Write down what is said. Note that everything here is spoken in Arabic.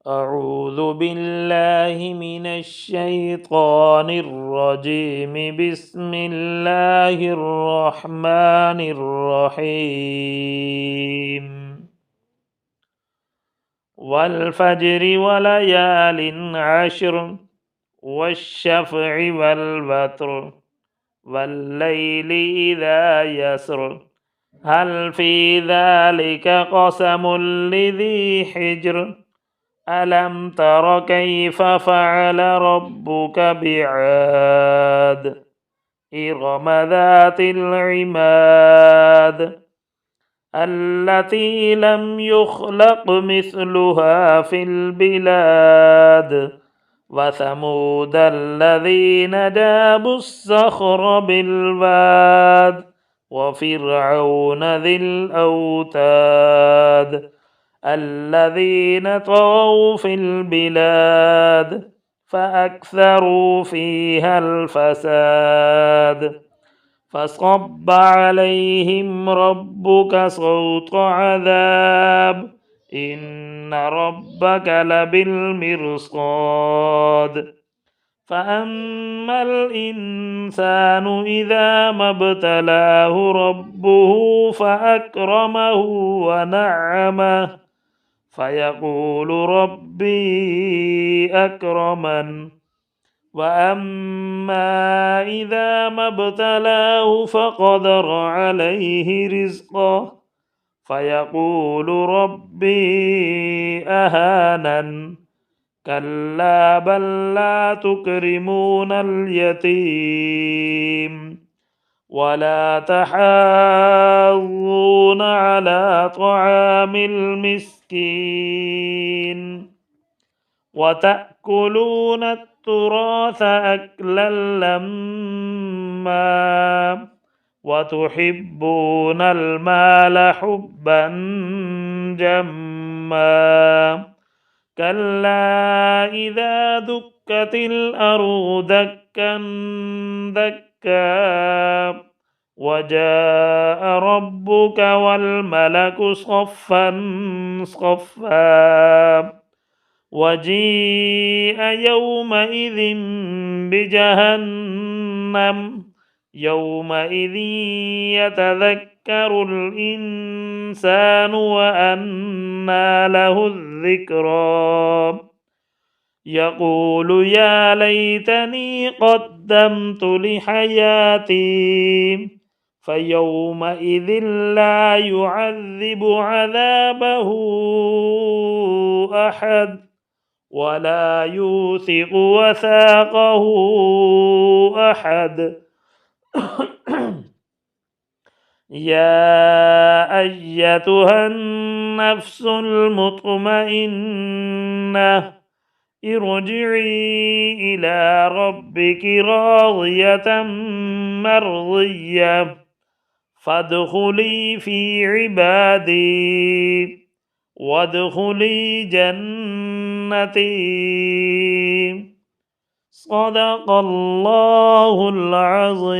أعوذ بالله من الشيطان الرجيم. بسم الله الرحمن الرحيم. والفجر وليال عشر والشفع والوتر والليل إذا يسر هل في ذلك قسم لذي حجر ألم تر كيف فعل ربك بعاد إرم ذات العماد التي لم يخلق مثلها في البلاد وثمود الذين جابوا الصخر بالواد وفرعون ذي الأوتاد الذين طغوا في البلاد فأكثروا فيها الفساد فصب عليهم ربك صوت عذاب إن ربك لبالمرصاد فأما الإنسان إذا ما ابتلاه ربه فأكرمه ونعمه فيقول ربي أكرمن وأما إذا ما ابتلاه فقدر عليه رزقه فيقول ربي أهانن كلا بل لا تكرمون اليتيم ولا تحاضون على طعام المسكين وتأكلون التراث أكلا لما وتحبون المال حبا جما كلا إذا دكت الأرض دكا دكا وجاء ربك والملك صفا صفا وجيء يومئذ بجهنم يومئذ يتذكر الإنسان وأنى له الذكرى يقول يا ليتني قدمت لحياتي فيومئذ لا يعذب عذابه أحد ولا يوثق وثاقه أحد يا أيتها النفس المطمئنة ارجعي إلى ربك راضية مرضية فادخلي في عبادي وادخلي جنتي صدق الله العظيم.